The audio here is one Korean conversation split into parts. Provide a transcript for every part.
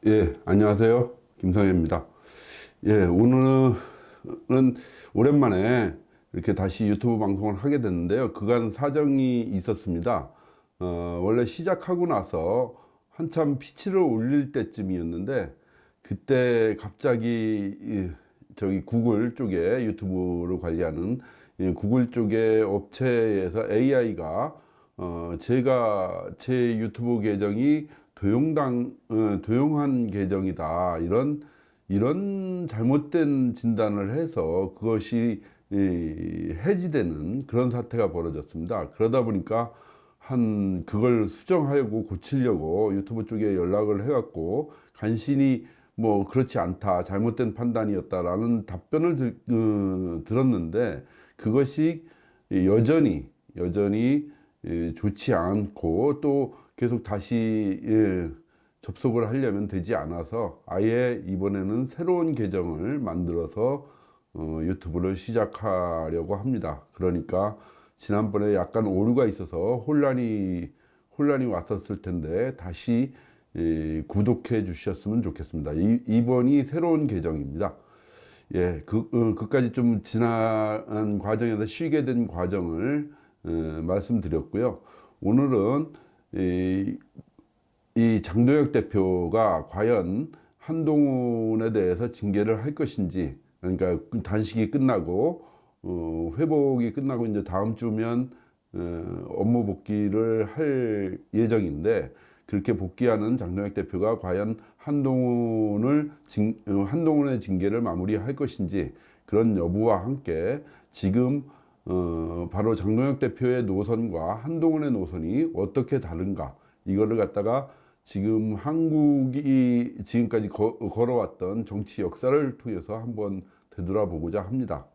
예, 안녕하세요. 김성현입니다. 예, 오늘은 오랜만에 이렇게 다시 유튜브 방송을 하게 됐는데요. 그간 사정이 있었습니다. 원래 시작하고 나서 한참 피치를 올릴 때쯤이었는데, 그때 갑자기 저기 구글 쪽에 유튜브를 관리하는 구글 쪽의 업체에서 AI가 제가 제 유튜브 계정이 도용한 계정이다, 이런 잘못된 진단을 해서 그것이 해지되는 그런 사태가 벌어졌습니다. 그러다 보니까 그걸 수정하려고 고치려고 유튜브 쪽에 연락을 해갖고 간신히 뭐 그렇지 않다, 잘못된 판단이었다라는 답변을 들었는데, 그것이 여전히 좋지 않고, 또 계속 다시 접속을 하려면 되지 않아서 아예 이번에는 새로운 계정을 만들어서 유튜브를 시작하려고 합니다. 그러니까 지난번에 약간 오류가 있어서 혼란이 왔었을 텐데, 다시 구독해 주셨으면 좋겠습니다. 이번이 새로운 계정입니다. 예, 그까지 좀 지난 과정에서 쉬게 된 과정을 말씀드렸고요. 오늘은 이 장동혁 대표가 과연 한동훈에 대해서 징계를 할 것인지, 그러니까 단식이 끝나고 회복이 끝나고 이제 다음 주면 업무 복귀를 할 예정인데, 그렇게 복귀하는 장동혁 대표가 과연 한동훈의 징계를 마무리할 것인지, 그런 여부와 함께 지금 바로 장동혁 대표의 노선과 한동훈의 노선이 어떻게 다른가, 이거를 갖다가 지금 한국이 지금까지 걸어왔던 정치 역사를 통해서 한번 되돌아보고자 합니다.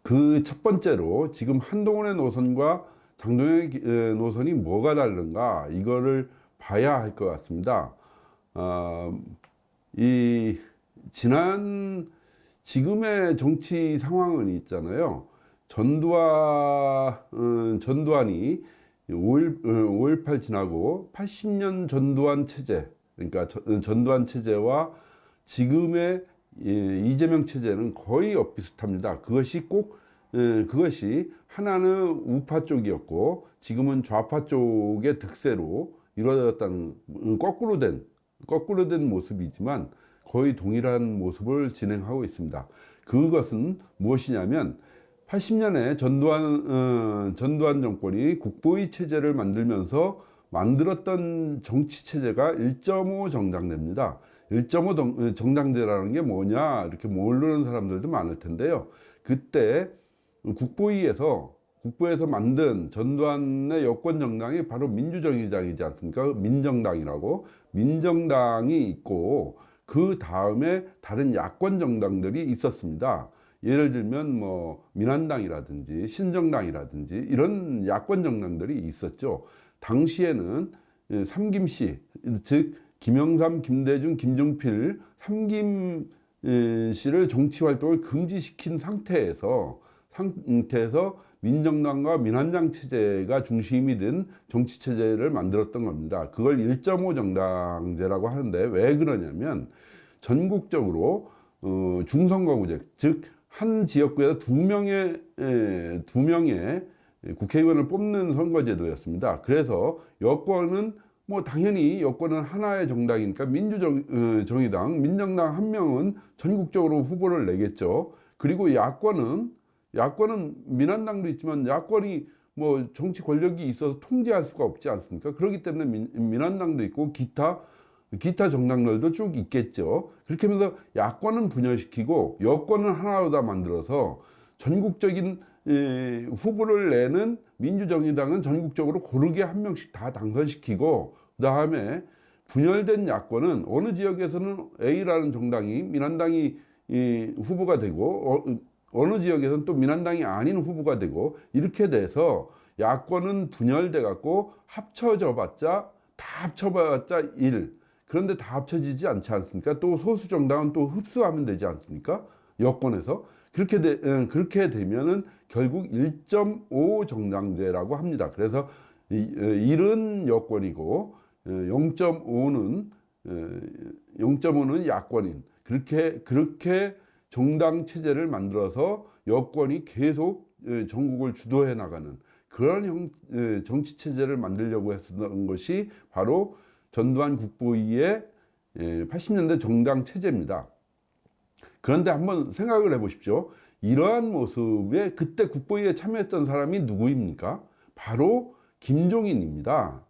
그 첫 번째로, 지금 한동훈의 노선과 장동혁의 노선이 뭐가 다른가, 이거를 봐야 할 것 같습니다. 이 지금의 정치 상황은 있잖아요. 전두환이 5.18 지나고 80년 전두환 체제, 그러니까 전두환 체제와 지금의 이재명 체제는 거의 엇비슷합니다. 그것이 하나는 우파 쪽이었고, 지금은 좌파 쪽의 득세로 이루어졌다는, 거꾸로 된 모습이지만 거의 동일한 모습을 진행하고 있습니다. 그것은 무엇이냐면, 80년에 전두환 정권이 국보위 체제를 만들면서 만들었던 정치 체제가 1.5 정당제입니다. 1.5 정당제라는 게 뭐냐, 이렇게 모르는 사람들도 많을 텐데요. 그때 국보에서 만든 전두환의 여권 정당이 바로 민주정의당이지 않습니까? 민정당이 있고, 그 다음에 다른 야권 정당들이 있었습니다. 예를 들면 뭐 민한당이라든지 신정당이라든지 이런 야권 정당들이 있었죠. 당시에는 삼김씨, 즉 김영삼, 김대중, 김종필 삼김씨를 정치 활동을 금지시킨 상태에서 민정당과 민한당 체제가 중심이 된 정치 체제를 만들었던 겁니다. 그걸 1.5 정당제라고 하는데, 왜 그러냐면 전국적으로 중선거구제, 즉 한 지역구에서 두 명의 국회의원을 뽑는 선거제도였습니다. 그래서 여권은 당연히 여권은 하나의 정당이니까 민주정의당, 민정당 한 명은 전국적으로 후보를 내겠죠. 그리고 야권은 민한당도 있지만, 야권이 정치 권력이 있어서 통제할 수가 없지 않습니까? 그렇기 때문에 민한당도 있고 기타 정당들도 쭉 있겠죠. 그렇게 하면서 야권은 분열시키고 여권은 하나로 다 만들어서 전국적인 후보를 내는 민주정의당은 전국적으로 고르게 한 명씩 다 당선시키고, 그 다음에 분열된 야권은 어느 지역에서는 A라는 정당이, 민한당이 후보가 되고, 어느 지역에서는 또 민한당이 아닌 후보가 되고, 이렇게 돼서 야권은 분열돼 갖고 다 합쳐봤자 1. 그런데 다 합쳐지지 않지 않습니까? 또 소수 정당은 또 흡수하면 되지 않습니까? 여권에서. 그렇게 되면은 결국 1.5 정당제라고 합니다. 그래서 1은 여권이고 0.5는 0.5는 야권인, 그렇게 정당 체제를 만들어서 여권이 계속 전국을 주도해 나가는 그런 정치 체제를 만들려고 했었던 것이 바로 전두환 국보위의 80년대 정당 체제입니다. 그런데 한번 생각을 해보십시오. 이러한 모습에 그때 국보위에 참여했던 사람이 누구입니까? 바로 김종인입니다.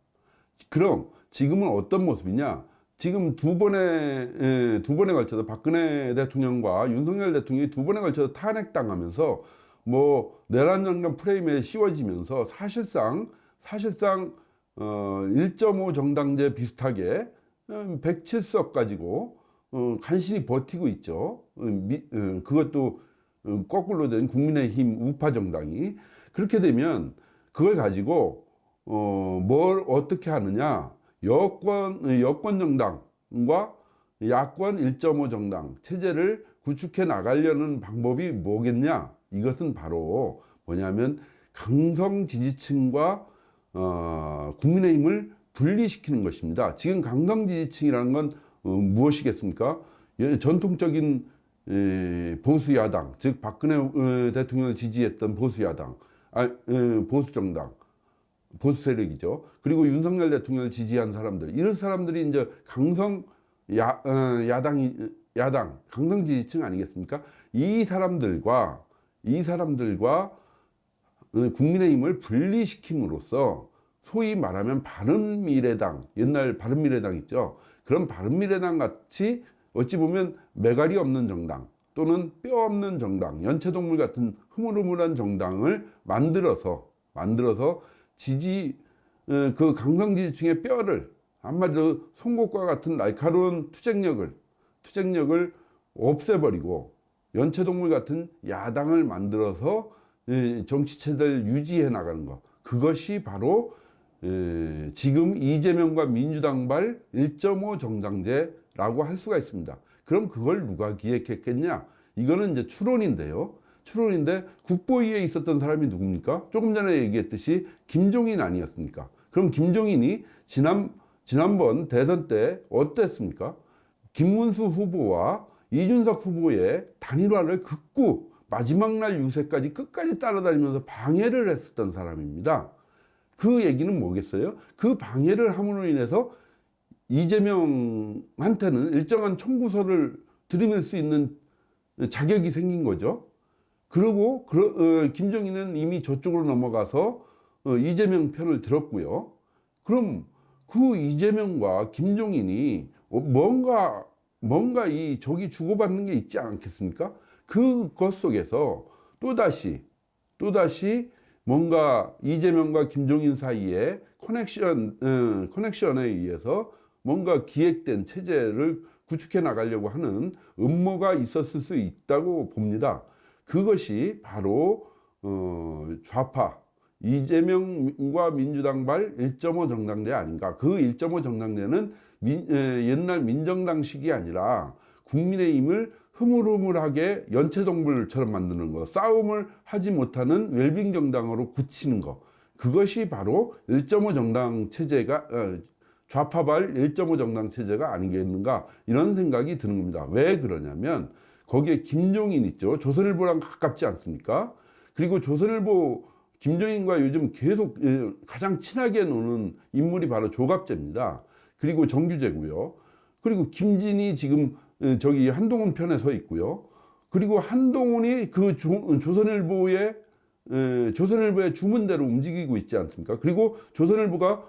그럼 지금은 어떤 모습이냐? 지금 두 번에 걸쳐서 박근혜 대통령과 윤석열 대통령이 두 번에 걸쳐서 탄핵당하면서 뭐 내란정당 프레임에 씌워지면서 사실상 1.5 정당제 비슷하게 107석 가지고 간신히 버티고 있죠. 그것도 거꾸로 된 국민의힘 우파 정당이. 그렇게 되면 그걸 가지고 뭘 어떻게 하느냐? 여권 정당과 야권 1.5 정당 체제를 구축해 나가려는 방법이 뭐겠냐? 이것은 바로 뭐냐면 강성 지지층과 국민의힘을 분리시키는 것입니다. 지금 강성 지지층이라는 건 무엇이겠습니까? 전통적인 보수 야당, 즉 박근혜 대통령을 지지했던 보수 야당, 보수 정당, 보수 세력이죠. 그리고 윤석열 대통령을 지지한 사람들, 이런 사람들이 이제 강성 야당, 강성 지지층 아니겠습니까? 이 사람들과 국민의힘을 분리시킴으로써 소위 말하면 바른미래당, 옛날 바른미래당 있죠. 그런 바른미래당 같이 어찌 보면 매갈이 없는 정당 또는 뼈 없는 정당, 연체동물 같은 흐물흐물한 정당을 만들어서 그 강성 지지층의 뼈를, 한마디로 송곳과 같은 날카로운 투쟁력을 없애버리고 연체동물 같은 야당을 만들어서 정치체제를 유지해 나가는 것, 그것이 바로 지금 이재명과 민주당발 1.5 정당제라고 할 수가 있습니다. 그럼 그걸 누가 기획했겠냐? 이거는 이제 추론인데 국보위에 있었던 사람이 누굽니까? 조금 전에 얘기했듯이 김종인 아니었습니까? 그럼 김종인이 지난번 대선 때 어땠습니까? 김문수 후보와 이준석 후보의 단일화를 극구 마지막 날 유세까지 끝까지 따라다니면서 방해를 했었던 사람입니다. 그 얘기는 뭐겠어요? 그 방해를 함으로 인해서 이재명한테는 일정한 청구서를 들이밀 수 있는 자격이 생긴 거죠. 그리고 김종인은 이미 저쪽으로 넘어가서 이재명 편을 들었고요. 그럼 그 이재명과 김종인이 뭔가 저기 주고받는 게 있지 않겠습니까? 그것 속에서 또다시 뭔가 이재명과 김종인 사이에 커넥션에 의해서 뭔가 기획된 체제를 구축해 나가려고 하는 음모가 있었을 수 있다고 봅니다. 그것이 바로 좌파 이재명과 민주당발 1.5 정당제 아닌가. 그 1.5 정당제는 옛날 민정당식이 아니라 국민의힘을 흐물흐물하게 연체동물처럼 만드는 거, 싸움을 하지 못하는 웰빙 정당으로 굳히는 거, 그것이 바로 1.5 정당 체제가 좌파발 1.5 정당 체제가 아니겠는가, 이런 생각이 드는 겁니다. 왜 그러냐면 거기에 김종인 있죠. 조선일보랑 가깝지 않습니까? 그리고 조선일보 김종인과 요즘 계속 가장 친하게 노는 인물이 바로 조갑재입니다. 그리고 정규재고요. 그리고 김진이 지금 저기 한동훈 편에 서 있고요. 그리고 한동훈이 그 조선일보의 주문대로 움직이고 있지 않습니까? 그리고 조선일보가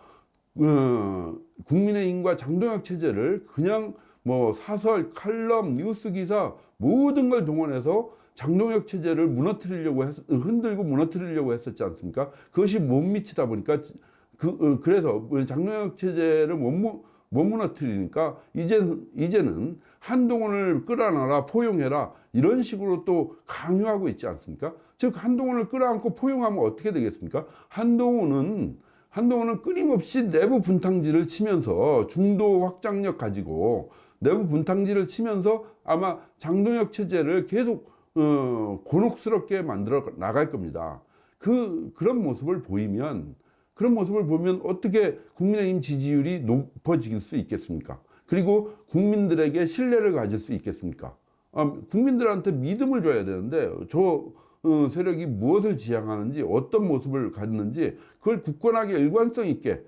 국민의힘과 장동혁 체제를 그냥 뭐 사설, 칼럼, 뉴스 기사 모든 걸 동원해서 장동혁 체제를 흔들고 무너뜨리려고 했었지 않습니까? 그것이 못 미치다 보니까 그래서 장동혁 체제를 못 무너뜨리니까 이제는 한동훈을 끌어안아라, 포용해라, 이런 식으로 또 강요하고 있지 않습니까? 즉 한동훈을 끌어안고 포용하면 어떻게 되겠습니까? 한동훈은 끊임없이 내부 분탕질을 치면서 중도 확장력 가지고 내부 분탕질을 치면서 아마 장동혁 체제를 계속 곤혹스럽게 만들어 나갈 겁니다. 그런 모습을 보면 어떻게 국민의힘 지지율이 높아질 수 있겠습니까? 그리고 국민들에게 신뢰를 가질 수 있겠습니까? 국민들한테 믿음을 줘야 되는데 저 세력이 무엇을 지향하는지 어떤 모습을 갖는지 그걸 굳건하게 일관성 있게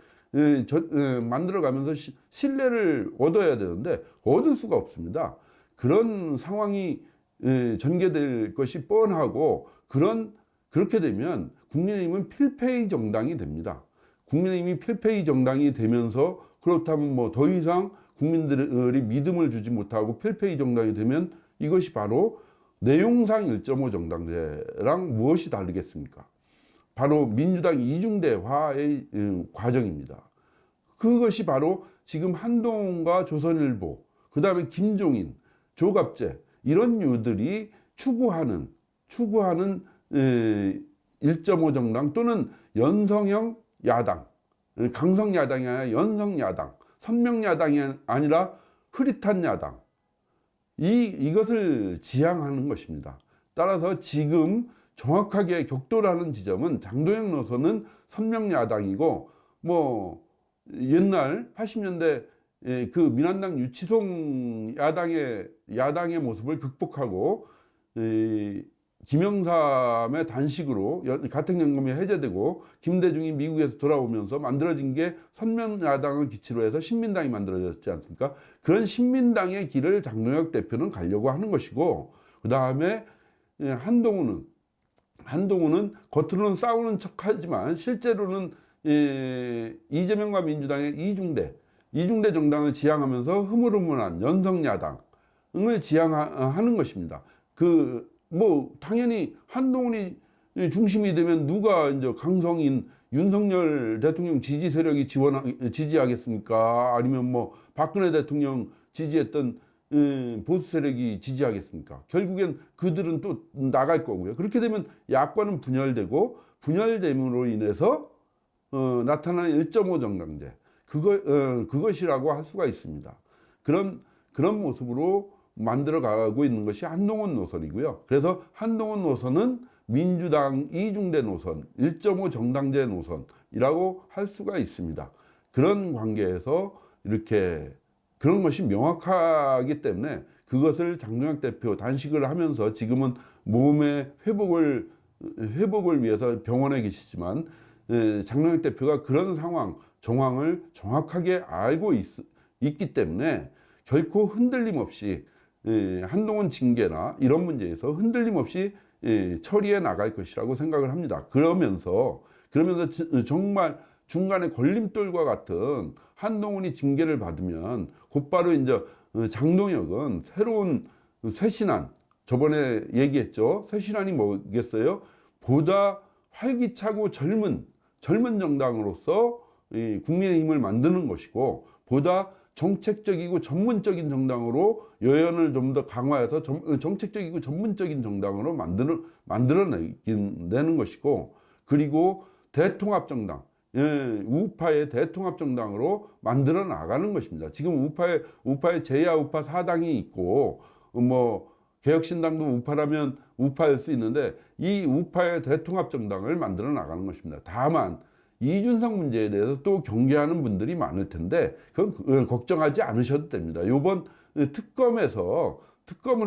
만들어가면서 신뢰를 얻어야 되는데 얻을 수가 없습니다. 그런 상황이 전개될 것이 뻔하고 그렇게 되면 국민의힘은 필패의 정당이 됩니다. 국민의힘이 필패의 정당이 되면서 그렇다면 뭐 더 이상 국민들이 믿음을 주지 못하고 필패의 정당이 되면 이것이 바로 내용상 1.5 정당제랑 무엇이 다르겠습니까? 바로 민주당 이중대화의 과정입니다. 그것이 바로 지금 한동훈과 조선일보, 그 다음에 김종인, 조갑재 이런 유들이 추구하는 1.5 정당 또는 연성형 야당, 강성 야당이 아니라 연성 야당, 선명 야당이 아니라 흐릿한 야당, 이것을 지향하는 것입니다. 따라서 지금 정확하게 격돌하는 지점은 장도영 노선은 선명 야당이고 뭐 옛날 80년대 그 민한당 유치송 야당의 모습을 극복하고 김영삼의 단식으로 가택연금이 해제되고 김대중이 미국에서 돌아오면서 만들어진 게 선명야당을 기치로 해서 신민당이 만들어졌지 않습니까? 그런 신민당의 길을 장동혁 대표는 가려고 하는 것이고, 그 다음에 한동훈은 겉으로는 싸우는 척하지만 실제로는 이재명과 민주당의 이중대 정당을 지향하면서 흐물흐물한 연성야당을 지향하는 것입니다. 뭐 당연히 한동훈이 중심이 되면 누가 이제 강성인 윤석열 대통령 지지 세력이 지지하겠습니까? 아니면 뭐 박근혜 대통령 지지했던 보수 세력이 지지하겠습니까? 결국엔 그들은 또 나갈 거고요. 그렇게 되면 야권은 분열되고 분열됨으로 인해서 나타나는 1.5 정당제 그것이라고 할 수가 있습니다. 그런 모습으로 만들어가고 있는 것이 한동훈 노선이고요. 그래서 한동훈 노선은 민주당 이중대 노선, 1.5 정당제 노선이라고 할 수가 있습니다. 그런 관계에서 이렇게 그런 것이 명확하기 때문에 그것을 장동혁 대표 단식을 하면서 지금은 몸의 회복을 위해서 병원에 계시지만 장동혁 대표가 그런 정황을 정확하게 알고 있기 때문에 결코 흔들림 없이 한동훈 징계나 이런 문제에서 흔들림 없이 처리해 나갈 것이라고 생각을 합니다. 그러면서 정말 중간에 걸림돌과 같은 한동훈이 징계를 받으면 곧바로 이제 장동혁은 새로운 쇄신안, 저번에 얘기했죠. 쇄신안이 뭐겠어요? 보다 활기차고 젊은 정당으로서 국민의힘을 만드는 것이고, 보다 정책적이고 전문적인 정당으로 여연을 좀 더 강화해서 정책적이고 전문적인 정당으로 만들어내는 것이고, 그리고 대통합 정당, 우파의 대통합 정당으로 만들어 나가는 것입니다. 지금 우파의 제야 우파 4당이 있고 뭐 개혁신당도 우파라면 우파일 수 있는데 이 우파의 대통합 정당을 만들어 나가는 것입니다. 다만 이준석 문제에 대해서 또 경계하는 분들이 많을 텐데 그건 걱정하지 않으셔도 됩니다. 이번 특검을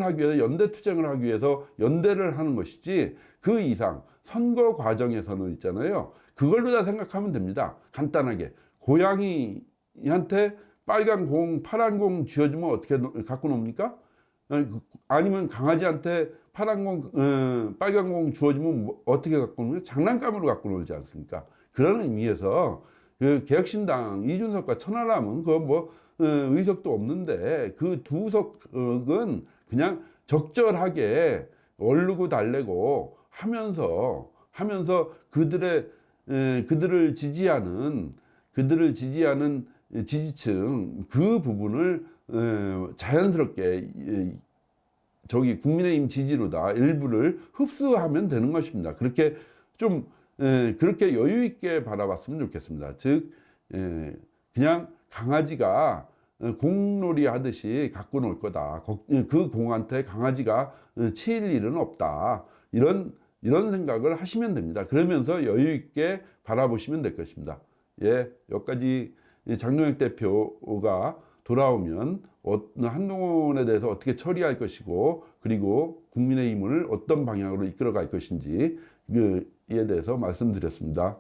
하기 위해서 연대투쟁을 하기 위해서 연대를 하는 것이지 그 이상 선거 과정에서는 있잖아요. 그걸로 다 생각하면 됩니다. 간단하게 고양이한테 빨간 공 파란 공 쥐어주면 어떻게 갖고 놉니까? 아니면 강아지한테 파란 공 빨간 공 주어주면 어떻게 갖고 노냐? 장난감으로 갖고 놀지 않습니까? 그런 의미에서 그 개혁신당 이준석과 천하람은 그 뭐 의석도 없는데 그 두 석은 그냥 적절하게 얼르고 달래고 하면서 그들을 지지하는 지지층 그 부분을 자연스럽게 국민의힘 지지로다 일부를 흡수하면 되는 것입니다. 그렇게 그렇게 여유 있게 바라봤으면 좋겠습니다. 즉 그냥 강아지가 공놀이 하듯이 갖고 놀 거다. 그 공한테 강아지가 치일 일은 없다. 이런 생각을 하시면 됩니다. 그러면서 여유 있게 바라보시면 될 것입니다. 여기까지 장동혁 대표가 돌아오면 한동훈에 대해서 어떻게 처리할 것이고, 그리고 국민의힘을 어떤 방향으로 이끌어갈 것인지, 이에 대해서 말씀드렸습니다.